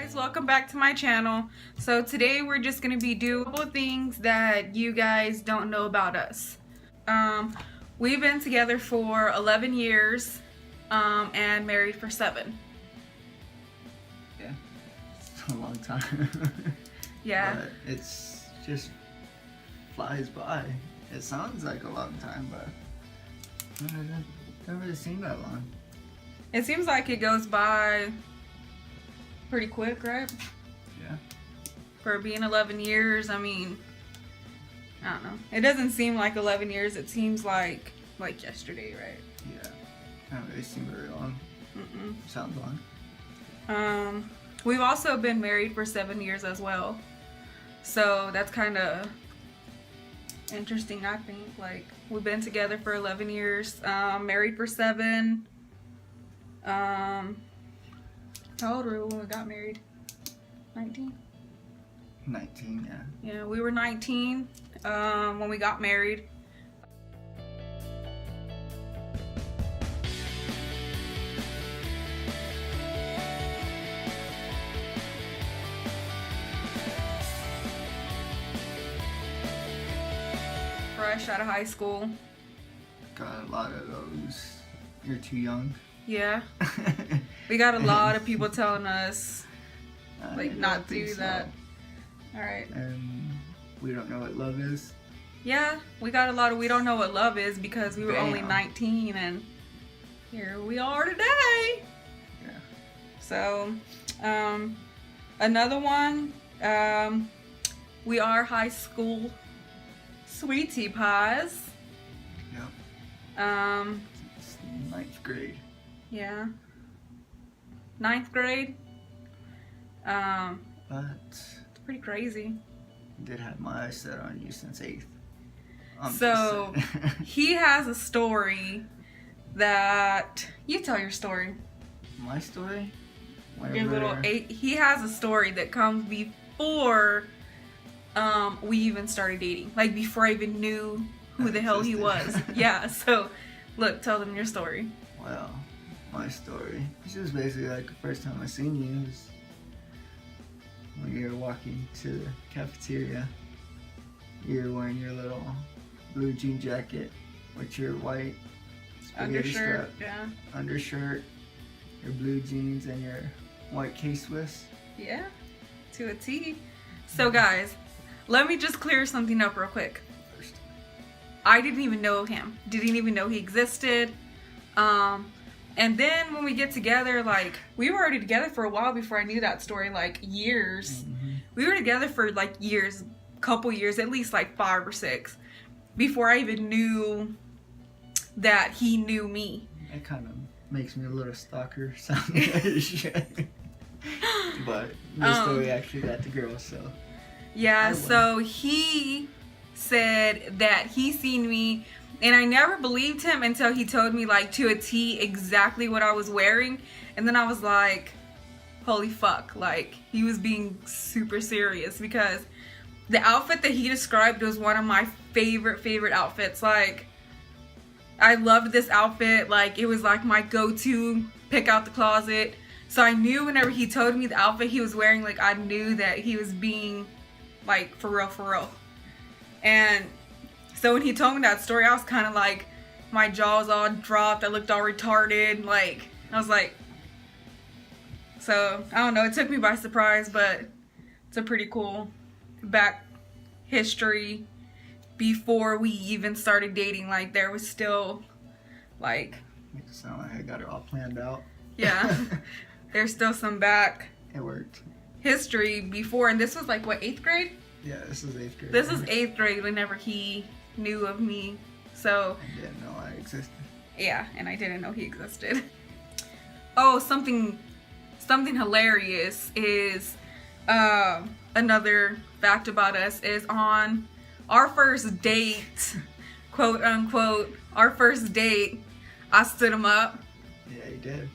Guys, welcome back to my channel. So today we're just gonna be doing a couple of things that you guys don't know about us. We've been together for 11 years and married for 7. Yeah, it's a long time. Yeah. But it's just flies by. It sounds like a long time, but it doesn't really seem that long. It seems like it goes by pretty quick, right? Yeah. For being 11 years, I mean, I don't know. It doesn't seem like 11 years. It seems like yesterday, right? Yeah. I don't really seem very long. Sounds long. We've also been married for 7 years as well. So that's kind of interesting, I think. Like, we've been together for 11 years, married for 7. How old were we when we got married? 19? 19, yeah. Yeah, we were 19 when we got married. Fresh out of high school. Got a lot of those. You're too young. Yeah. We got a lot of people telling us, I not think do so. that. Alright. And we don't know what love is. Yeah, we got a lot of we don't know what love is because we were only Bam. 19 and here we are today. Yeah. So, another one, we are high school sweetie pies. Yep. It's 9th grade. Yeah. 9th grade. But It's pretty crazy. I did have my eyes set on you since 8th. So, he has a story that you tell your story. My story? Your little he has a story that comes before we even started dating. Like before I even knew who the hell he was. Yeah, so look, tell them your story. Well, my story. It's just basically like the first time I seen you was when you were walking to the cafeteria. You were wearing your little blue jean jacket with your white spaghetti Undershirt, strap yeah. undershirt, your blue jeans, and your white K-Swiss. Yeah, to a T. So guys, let me just clear something up real quick. First. I didn't even know him. Didn't even know he existed. And then when we get together, like, we were already together for a while before I knew that story, like, years. Mm-hmm. We were together for, like, years, couple years, at least, like, 5 or 6, before I even knew that he knew me. It kind of makes me a little stalker sound. But the story actually got the girl, so. Yeah, I so he said that he seen me, and I never believed him until he told me, like, to a T exactly what I was wearing. And then I was like, holy fuck, like, he was being super serious because the outfit that he described was one of my favorite outfits. Like, I loved this outfit. Like, it was like my go-to pick out the closet. So I knew whenever he told me the outfit he was wearing, like, I knew that he was being, like, for real. And so when he told me that story, I was kind of like, my jaw was all dropped. I looked all retarded. Like, I was like, so, I don't know. It took me by surprise, but it's a pretty cool back history before we even started dating. Like, there was still, like, Makes it sound like I got it all planned out. yeah, there's still some back It worked. history before. And this was like, what, 8th grade? Yeah, this is 8th grade. This is 8th grade whenever he knew of me. So, I didn't know I existed. yeah, and I didn't know he existed. Oh, something hilarious is another fact about us is on our first date, quote unquote, our first date, I stood him up. Yeah, you did.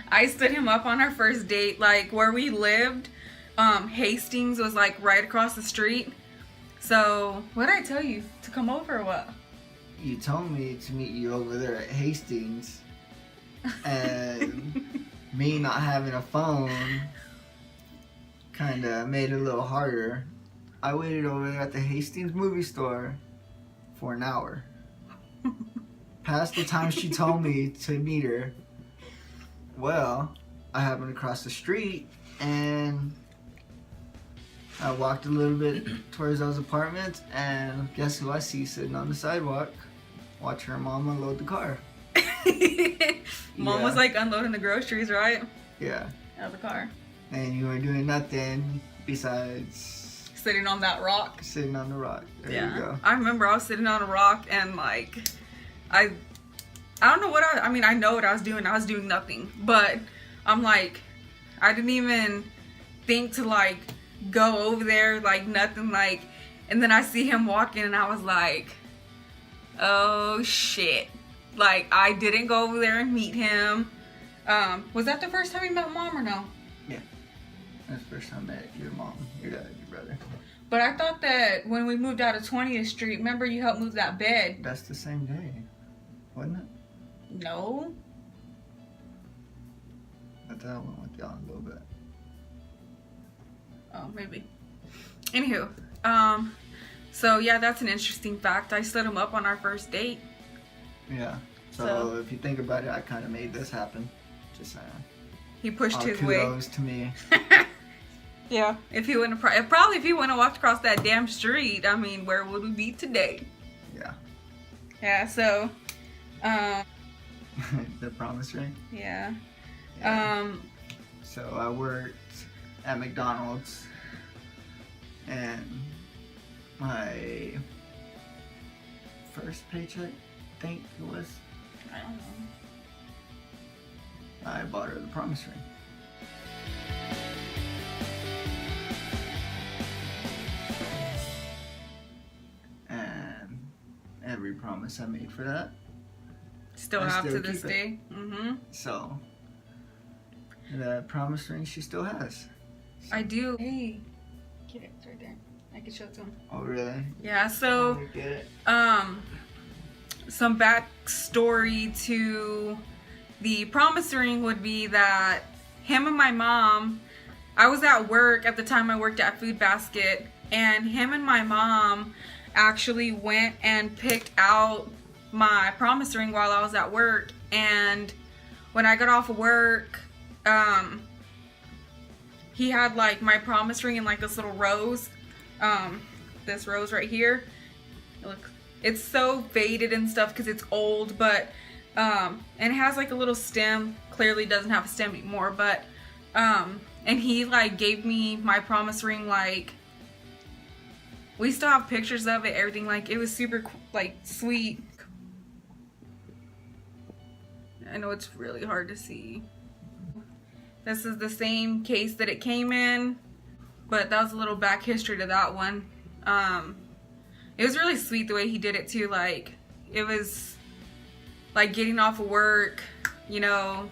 I stood him up on our first date, like where we lived. Hastings was like right across the street. So, what did I tell you? To come over or what? You told me to meet you over there at Hastings. And me not having a phone kind of made it a little harder. I waited over there at the Hastings movie store for an hour. Past the time she told me to meet her. Well, I happened to cross the street and I walked a little bit towards those apartments, and guess who I see sitting on the sidewalk watching her mom unload the car. Mom was like unloading the groceries, right? Yeah. Out of the car. And you were doing nothing besides sitting on that rock. Sitting on the rock. There you go. I remember I was sitting on a rock and like, I don't know what I mean, I know what I was doing. I was doing nothing. But I'm like, I didn't even think to like go over there, like nothing, like, and then I see him walking and I was like, oh shit. Like, I didn't go over there and meet him. Was that the first time you met Mom or no? Yeah. That's the first time I met your mom, your dad, your brother. But I thought that when we moved out of 20th Street, remember you helped move that bed? That's the same day, wasn't it? No. I thought I went with y'all a little bit. Oh, maybe. Anywho, so yeah, that's an interesting fact. I stood him up on our first date. Yeah. So if you think about it, I kind of made this happen. Just saying. He pushed his kudos way. to me. Yeah. If he wouldn't have, probably if he wouldn't have walked across that damn street, I mean, where would we be today? Yeah. Yeah. So. The promise ring. Yeah. So I worked at McDonald's, and my first paycheck, I think it was, I don't know, I bought her the promise ring. And every promise I made for that, still have to this day. So the promise ring she still has. I do. Hey, get it. It's right there. I can show it to him. Oh really? Yeah. So, some backstory to the promise ring would be that him and my mom, I was at work at the time. I worked at Food Basket, and him and my mom actually went and picked out my promise ring while I was at work. And when I got off of work, he had like my promise ring in like this little rose, this rose right here. Look, it's so faded and stuff because it's old, but and it has like a little stem. Clearly doesn't have a stem anymore, but and he like gave me my promise ring. Like, we still have pictures of it, everything. Like, it was super like sweet. I know it's really hard to see. This is the same case that it came in, but that was a little back history to that one. It was really sweet the way he did it too. Like, it was like getting off of work, you know,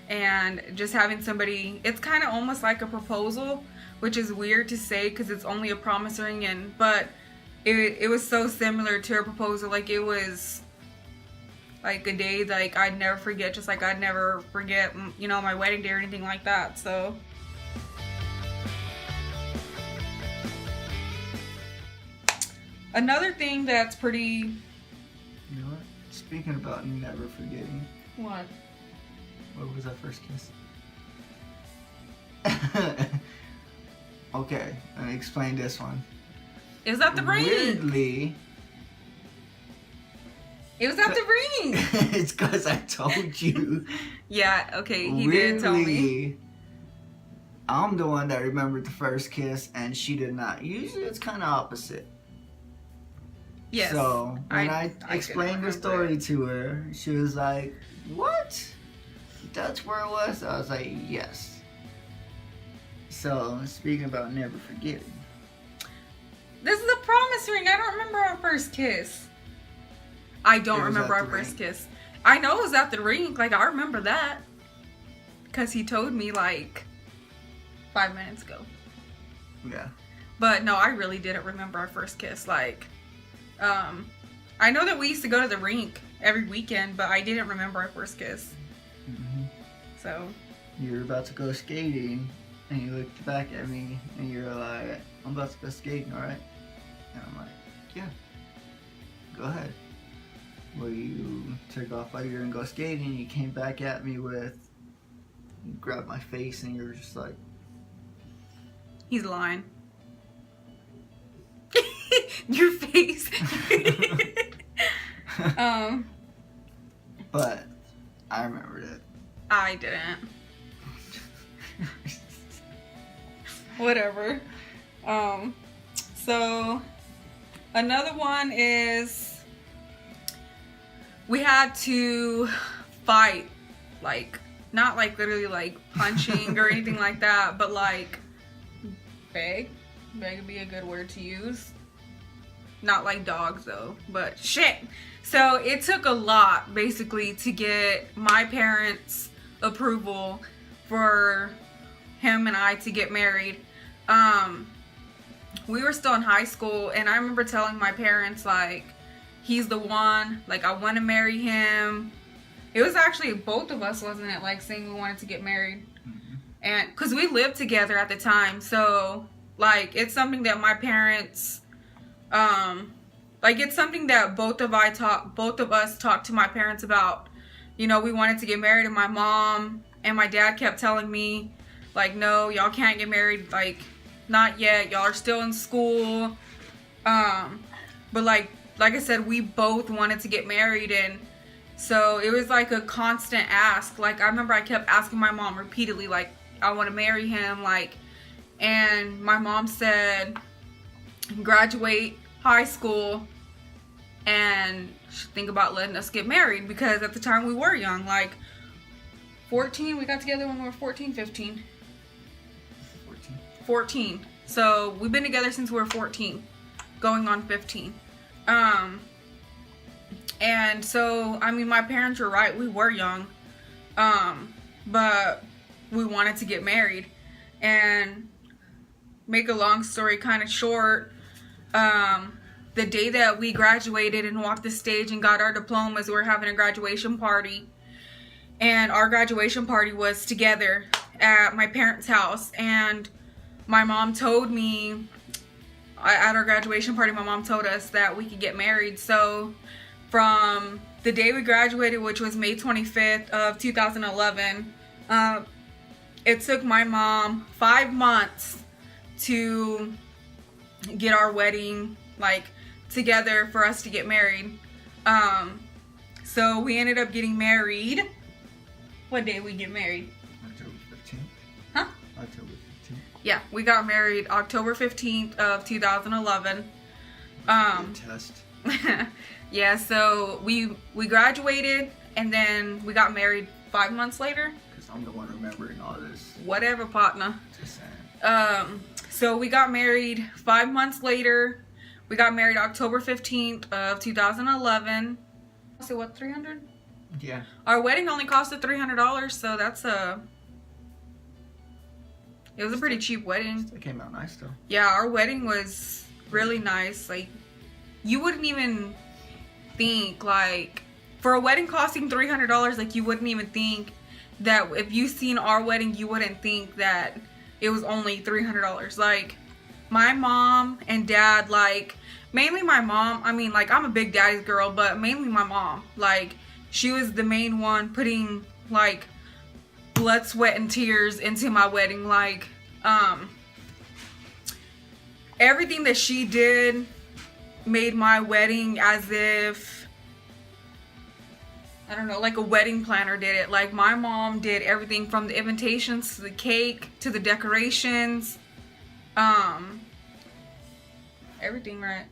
and just having somebody, it's kind of almost like a proposal, which is weird to say because it's only a promise ring, and but it was so similar to a proposal. Like, it was like a day like I'd never forget, just like I'd never forget, you know, my wedding day or anything like that. So another thing that's pretty, you know what? Speaking about never forgetting. What was our first kiss? Okay, let me explain this one. It was at the ring. Weirdly, it was at the ring. It's because I told you. Yeah, okay, he did tell me. I'm the one that remembered the first kiss and she did not. Usually it's kind of opposite. Yes. So when I explained the story to her, she was like, what? That's where it was? I was like, yes. So speaking about never forgetting. This is a promise ring. I don't remember our first kiss. I don't remember our first kiss. I know it was at the ring. Like, I remember that. Because he told me like 5 minutes ago. Yeah. But no, I really didn't remember our first kiss. Like, I know that we used to go to the rink every weekend, but I didn't remember our first kiss. Mm-hmm. So, you were about to go skating, and you looked back at me, and you were like, I'm about to go skating, alright? And I'm like, yeah, go ahead. Well, you took off while you were going to go skating, you came back at me with, you grabbed my face, and you were just like, He's lying. Your face. But I remembered it. I didn't. Whatever. So another one is we had to fight, like not like literally like punching or anything like that, but like beg would be a good word to use. Not like dogs though, but shit. So it took a lot basically to get my parents' approval for him and I to get married. We were still in high school, and I remember telling my parents like, he's the one, like I want to marry him. It was actually both of us, wasn't it, like saying we wanted to get married. And because we lived together at the time, so like it's something that my parents like it's something that both of us talked to my parents about. You know, we wanted to get married, and my mom and my dad kept telling me like, no, y'all can't get married, like not yet, y'all are still in school. But like I said, we both wanted to get married, and so it was like a constant ask. Like I remember I kept asking my mom repeatedly, like, I want to marry him, like, and my mom said graduate high school and think about letting us get married, because at the time we were young, like 14. We got together when we were 14, 15. 14. So we've been together since we were 14, going on 15. And so, I mean, my parents were right. We were young. But we wanted to get married. And make a long story kind of short, the day that we graduated and walked the stage and got our diplomas, we were having a graduation party. And our graduation party was together at my parents' house. And my mom told me, at our graduation party, my mom told us that we could get married. So from the day we graduated, which was May 25th of 2011, it took my mom 5 months to get our wedding like together for us to get married. So we ended up getting married. What day we get married? October 15th. Huh? October 15th. Yeah, we got married October 15th of 2011. Good test. Yeah, so we graduated and then we got married 5 months later. Because I'm the one remembering all this. Whatever, partner. Just saying. So we got married 5 months later. We got married October 15th of 2011. So what, 300? Yeah. Our wedding only costed $300, so that's it was a pretty cheap wedding. It came out nice though. Yeah, our wedding was really nice. Like, you wouldn't even think, like, for a wedding costing $300, like, you wouldn't even think that if you seen our wedding, you wouldn't think that it was only $300. Like, my mom and dad, like, mainly my mom, I mean, like, I'm a big daddy's girl, but mainly my mom, like, she was the main one putting, like, blood, sweat, and tears into my wedding. Like, everything that she did made my wedding as if, I don't know, like a wedding planner did it. Like, my mom did everything from the invitations to the cake to the decorations. Everything, right?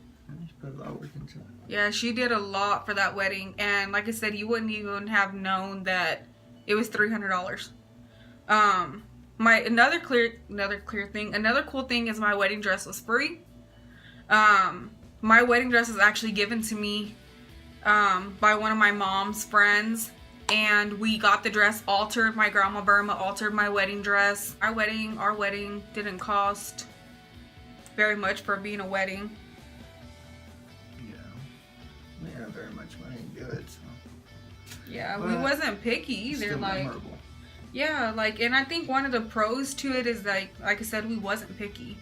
She put a lot of work into it. Yeah, she did a lot for that wedding, and like I said, you wouldn't even have known that it was $300. Another cool thing is my wedding dress was free. My wedding dress was actually given to me by one of my mom's friends, and we got the dress altered. My grandma Burma altered my wedding dress. Our wedding didn't cost very much for being a wedding. We didn't have very much money to do it, so. Yeah, But we wasn't picky either. Still Like, memorable. Yeah, like, and I think one of the pros to it is like I said, we wasn't picky.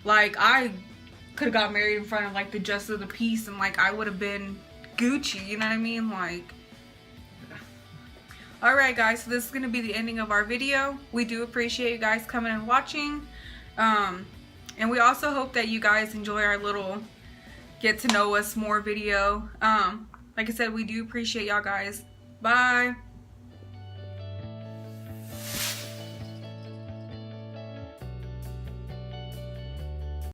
Like, I could have got married in front of like the justice of the peace, and like I would have been Gucci, you know what I mean? Like, alright guys, so this is gonna be the ending of our video. We do appreciate you guys coming and watching. And we also hope that you guys enjoy our little get to know us more video. Like I said, we do appreciate y'all guys. Bye.